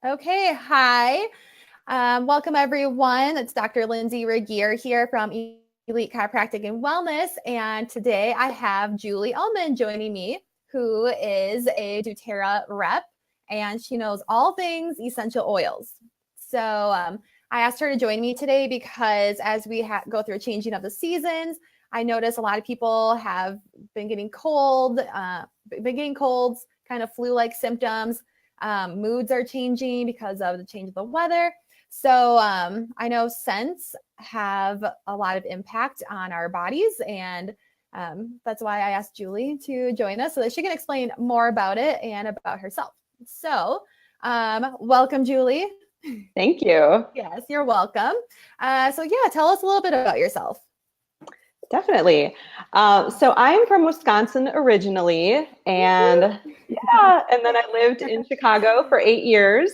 Okay, hi. Welcome everyone. It's Dr. Lindsay Regier here from Elite Chiropractic and Wellness. And today I have Julie Ullman joining me, who is a doTERRA rep, and she knows all things essential oils. So I asked her to join me today because as we go through a changing of the seasons, I notice a lot of people have been getting colds, kind of flu-like symptoms. Moods are changing because of the change of the weather. So I know scents have a lot of impact on our bodies, and that's why I asked Julie to join us so that she can explain more about it and about herself. So welcome, Julie. Thank you. Yes, you're welcome. So tell us a little bit about yourself. Definitely. So I'm from Wisconsin originally, and then I lived in Chicago for 8 years.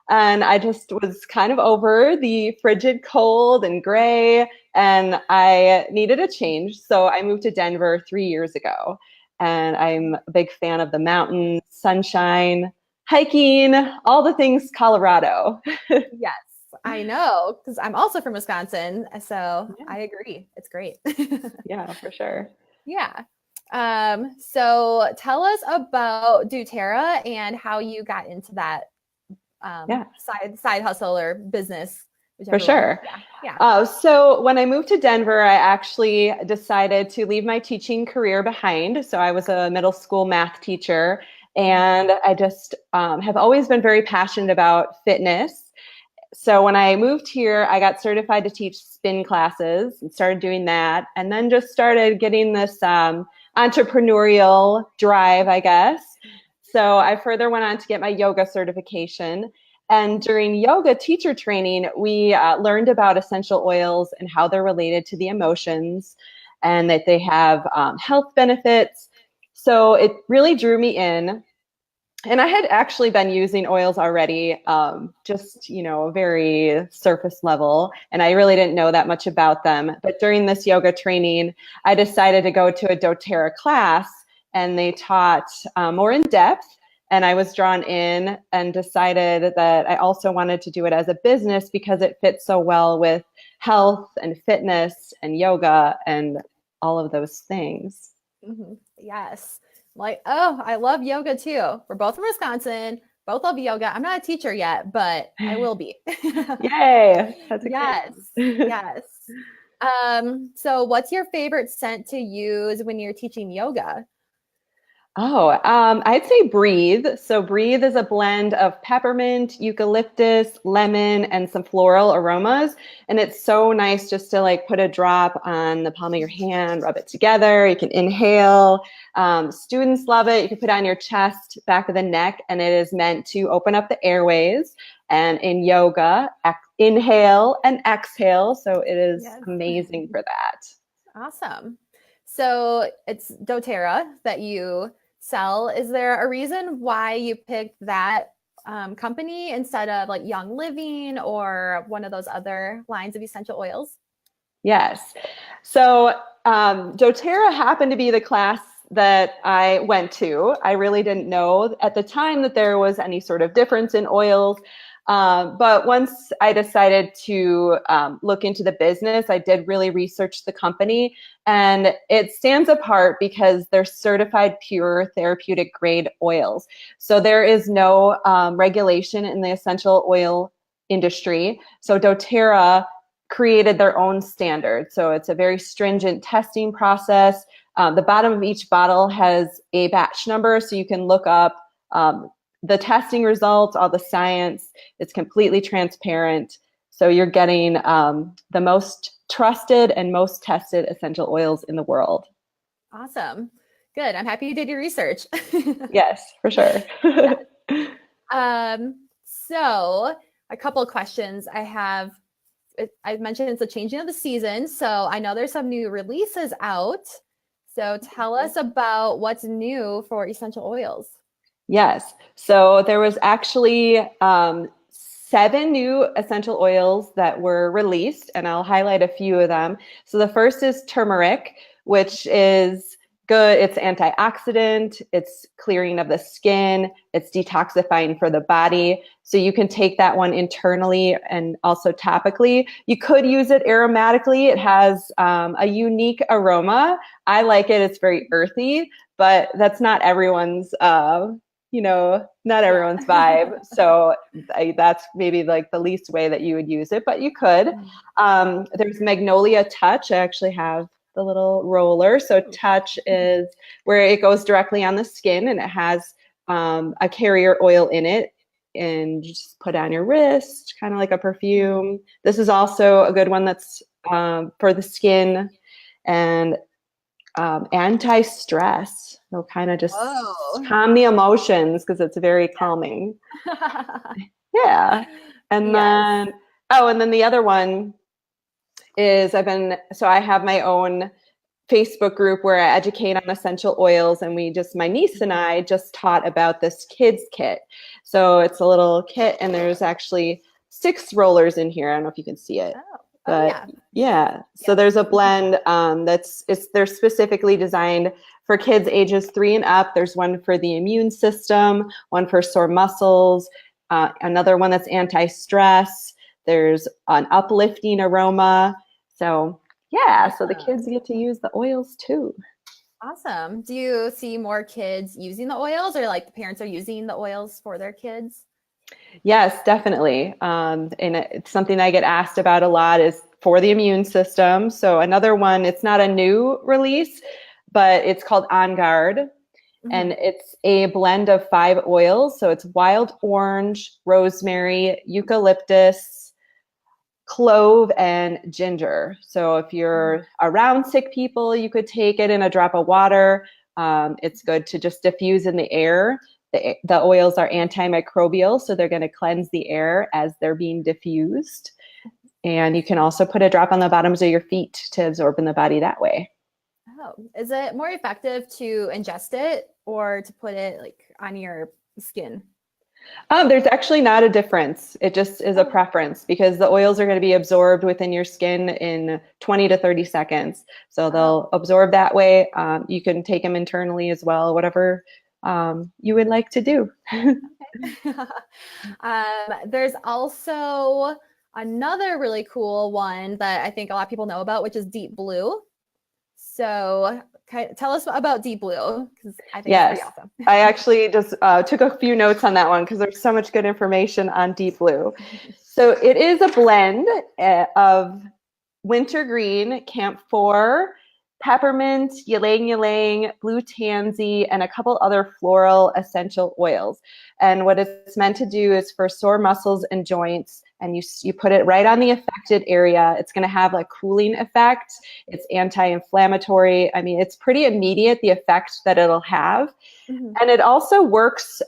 And I just was kind of over the frigid cold and gray, and I needed a change. So I moved to Denver 3 years ago. And I'm a big fan of the mountains, sunshine, hiking, all the things Colorado. Yes, I know because I'm also from Wisconsin. So Yeah, I agree. It's great. yeah, for sure. Yeah. So tell us about doTERRA and how you got into that Yeah. side hustle or business, For whichever one. sure. Yeah. Yeah. So when I moved to Denver, I actually decided to leave my teaching career behind. So I was a middle school math teacher, and I just have always been very passionate about fitness. So when I moved here, I got certified to teach spin classes and started doing that, and then just started getting this entrepreneurial drive, I guess. So I further went on to get my yoga certification. And during yoga teacher training, we learned about essential oils and how they're related to the emotions and that they have health benefits. So it really drew me in. And I had actually been using oils already, just, a very surface level. And I really didn't know that much about them. But during this yoga training, I decided to go to a doTERRA class, and they taught more in depth. And I was drawn in and decided that I also wanted to do it as a business because it fits so well with health and fitness and yoga and all of those things. Mm-hmm. Yes. Like, oh, I love yoga too. We're both from Wisconsin, both love yoga. I'm not a teacher yet, but I will be. Yay, that's Yes. exciting. Yes. So what's your favorite scent to use when you're teaching yoga? I'd say Breathe. So Breathe is a blend of peppermint, eucalyptus, lemon, and some floral aromas. And it's so nice just to like put a drop on the palm of your hand, rub it together. You can inhale. Students love it. You can put it on your chest, back of the neck, and it is meant to open up the airways. And in yoga, inhale and exhale. So it is Yes. amazing for that. Awesome. So it's doTERRA that you sell. Is there a reason why you picked that company instead of like Young Living or one of those other lines of essential oils? Yes. So doTERRA happened to be the class that I went to. I really didn't know at the time that there was any sort of difference in oils. But once I decided to look into the business, I did really research the company, and it stands apart because they're certified pure therapeutic grade oils. So there is no regulation in the essential oil industry. So doTERRA created their own standard. So it's a very stringent testing process. The bottom of each bottle has a batch number, so you can look up the testing results, all the science. It's completely transparent. So you're getting the most trusted and most tested essential oils in the world. Awesome. Good. I'm happy you did your research. Yes, for sure. Yeah. So a couple of questions I have. I mentioned it's a changing of the season. So I know there's some new releases out. So tell us about what's new for essential oils. Yes. So there was actually 7 new essential oils that were released, and I'll highlight a few of them. So the first is turmeric, which is good. It's antioxidant, it's clearing of the skin, it's detoxifying for the body. So you can take that one internally and also topically. You could use it aromatically. It has a unique aroma. I like it. It's very earthy, but that's not everyone's, not everyone's vibe. So that's maybe like the least way that you would use it, but you could. There's Magnolia Touch. I actually have the little roller. So Touch is where it goes directly on the skin, and it has a carrier oil in it, and you just put on your wrist, kind of like a perfume. This is also a good one that's for the skin, and anti-stress. It'll kind of just calm the emotions because it's very calming. Yeah. And then, and then the other one is I have my own Facebook group where I educate on essential oils, and my niece and I just taught about this kids kit. So it's a little kit, and there's actually 6 rollers in here. I don't know if you can see it. But so there's a blend they're specifically designed for kids ages 3 and up. There's one for the immune system, one for sore muscles, another one that's anti-stress. There's an uplifting aroma. So so the kids get to use the oils too. Awesome. Do you see more kids using the oils, or like the parents are using the oils for their kids? Yes, definitely. And it's something I get asked about a lot is for the immune system. So another one, it's not a new release, but it's called On Guard. And it's a blend of 5 oils. So it's wild orange, rosemary, eucalyptus, clove, and ginger. So if you're around sick people, you could take it in a drop of water. It's good to just diffuse in the air. The oils are antimicrobial, so they're going to cleanse the air as they're being diffused. And you can also put a drop on the bottoms of your feet to absorb in the body that way. Oh, is it more effective to ingest it or to put it like on your skin? There's actually not a difference. It just is a preference because the oils are going to be absorbed within your skin in 20 to 30 seconds. So they'll absorb that way. You can take them internally as well, whatever you would like to do. There's also another really cool one that I think a lot of people know about, which is Deep Blue. So tell us about Deep Blue, because I think it's pretty awesome. I actually just took a few notes on that one because there's so much good information on Deep Blue. So it is a blend of wintergreen, camphor, peppermint, ylang ylang, blue tansy, and a couple other floral essential oils. And what it's meant to do is for sore muscles and joints, and you put it right on the affected area. It's going to have a cooling effect. It's anti-inflammatory. I mean, it's pretty immediate, the effect that it'll have. And it also works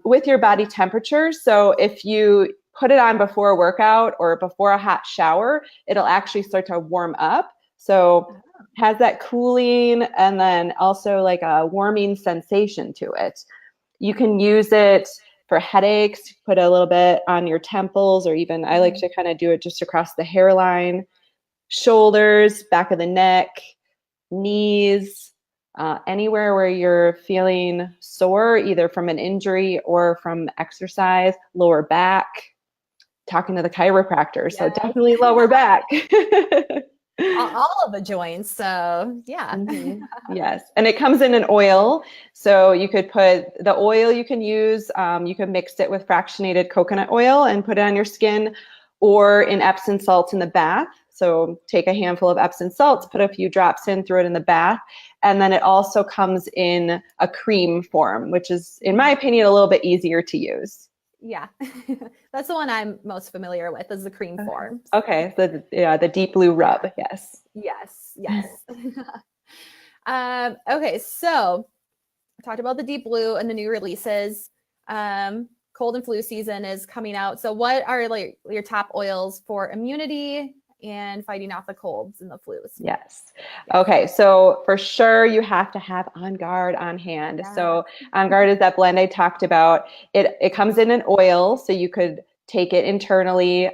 with your body temperature. So if you put it on before a workout or before a hot shower, it'll actually start to warm up. So it has that cooling and then also like a warming sensation to it. You can use it for headaches, put a little bit on your temples, or even I like to kind of do it just across the hairline, shoulders, back of the neck, knees, anywhere where you're feeling sore, either from an injury or from exercise, lower back, talking to the chiropractor. So definitely lower back. All of the joints. So Yes. And it comes in an oil. So you could put the oil you can use, you can mix it with fractionated coconut oil and put it on your skin, or in Epsom salts in the bath. So take a handful of Epsom salts, put a few drops in, throw it in the bath. And then it also comes in a cream form, which is, in my opinion, a little bit easier to use. Yeah, that's the one I'm most familiar with, is the cream form. Okay, so the Deep Blue rub, yes. Okay, so I talked about the Deep Blue and the new releases. Cold and flu season is coming out. So what are like your top oils for immunity and fighting off the colds and the flus? Yes. Okay. So for sure you have to have On Guard on hand. So On Guard is that blend I talked about. It comes in an oil, so you could take it internally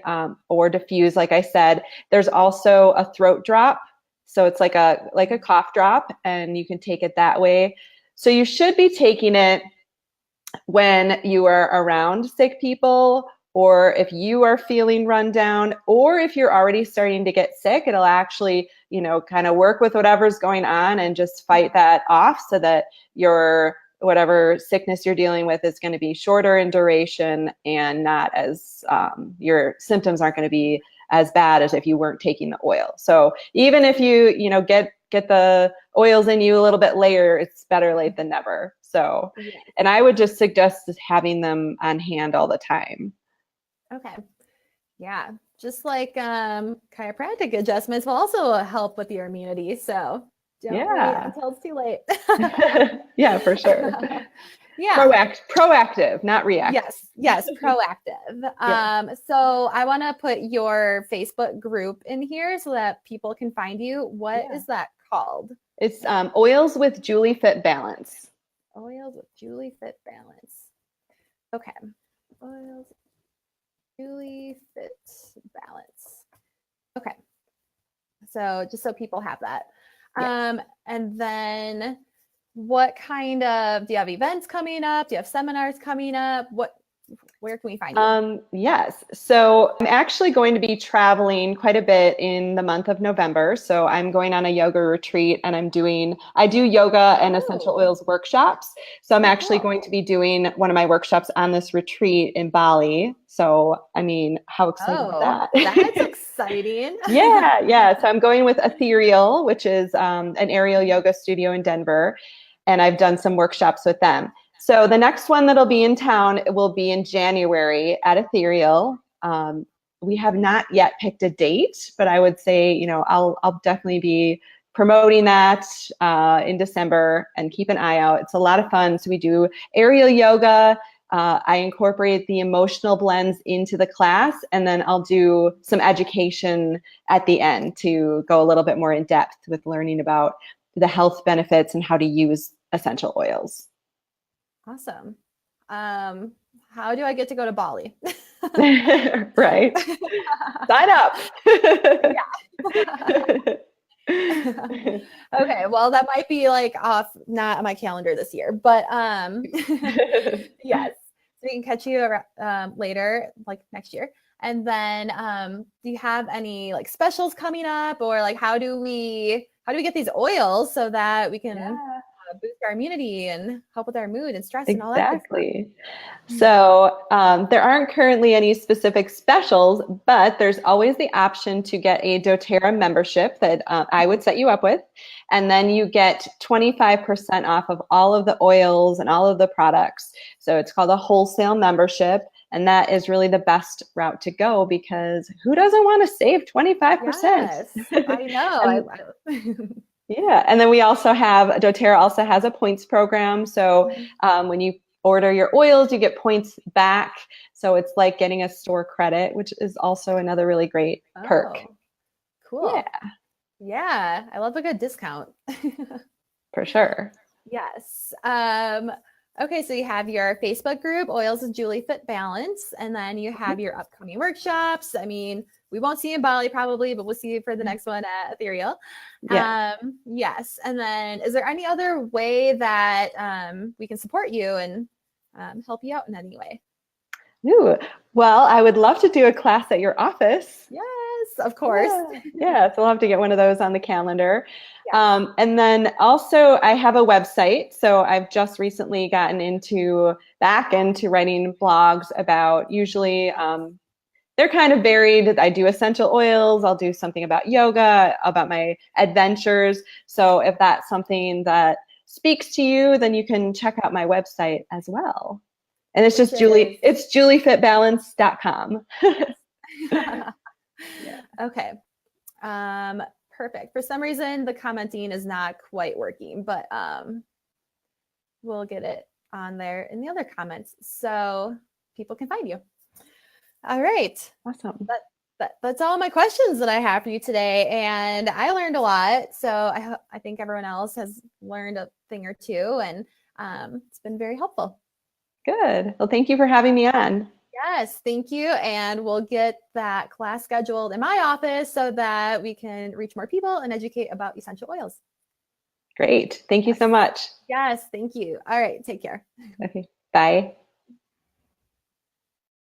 or diffuse, like I said. There's also a throat drop So it's like a cough drop, and you can take it that way. So you should be taking it when you are around sick people, or if you are feeling run down, or if you're already starting to get sick. It'll actually, kind of work with whatever's going on and just fight that off, so that your whatever sickness you're dealing with is going to be shorter in duration, and not as your symptoms aren't going to be as bad as if you weren't taking the oil. So even if get the oils in you a little bit later, it's better late than never. So, and I would just suggest just having them on hand all the time. Okay. Yeah. Just like chiropractic adjustments will also help with your immunity. So don't wait until it's too late. Yeah, for sure. Yeah. Proactive, not reactive. Yes, proactive. So I want to put your Facebook group in here so that people can find you. What is that called? It's Oils with Julie Fit Balance. Oils with Julie Fit Balance. Okay. Oils with Julie Fit Balance. Okay. So just so people have that. And then what kind of, do you have events coming up? Do you have seminars coming up? Where can we find you? Yes. So I'm actually going to be traveling quite a bit in the month of November. So I'm going on a yoga retreat, and I do yoga and essential oils workshops. So I'm actually going to be doing one of my workshops on this retreat in Bali. So, I mean, how exciting is that? That's exciting. Yeah. So I'm going with Ethereal, which is an aerial yoga studio in Denver. And I've done some workshops with them. So the next one that'll be in town will be in January at Ethereal. We have not yet picked a date, but I would say, I'll definitely be promoting that in December, and keep an eye out. It's a lot of fun. So we do aerial yoga. I incorporate the emotional blends into the class, and then I'll do some education at the end to go a little bit more in depth with learning about the health benefits and how to use essential oils. Awesome. How do I get to go to Bali? Right. Sign up. Okay, well, that might be like off, not on my calendar this year, but yes, so we can catch you later, like next year. And then do you have any like specials coming up, or like how do we get these oils so that we can boost our immunity and help with our mood and stress and all that good stuff? So there aren't currently any specific specials, but there's always the option to get a doTERRA membership that I would set you up with. And then you get 25% off of all of the oils and all of the products. So it's called a wholesale membership. And that is really the best route to go, because who doesn't want to save 25%? Yes, I know. Yeah. And then we also have, doTERRA also has a points program. So when you order your oils, you get points back. So it's like getting a store credit, which is also another really great perk. Cool. Yeah. I love a good discount. For sure. Yes. Okay, so you have your Facebook group, Oils with Julie Fit Balance, and then you have your upcoming workshops. I mean, we won't see you in Bali probably, but we'll see you for the next one at Ethereal. Yes. And then is there any other way that we can support you and help you out in any way? Ooh, well, I would love to do a class at your office. Yes, of course. Yeah, so we'll have to get one of those on the calendar. And then also I have a website. So I've just recently gotten back into writing blogs about, usually they're kind of varied. I do essential oils. I'll do something about yoga, about my adventures. So if that's something that speaks to you, then you can check out my website as well. And it's just it's juliefitbalance.com. Okay. Perfect. For some reason, the commenting is not quite working, but we'll get it on there in the other comments so people can find you. All right. Awesome. That's all my questions that I have for you today. And I learned a lot. So I think everyone else has learned a thing or two, and it's been very helpful. Good. Well, thank you for having me on. Yes, thank you. And we'll get that class scheduled in my office so that we can reach more people and educate about essential oils. Great. Thank you Yes. so much. Yes, thank you. All right, take care. Okay. Bye.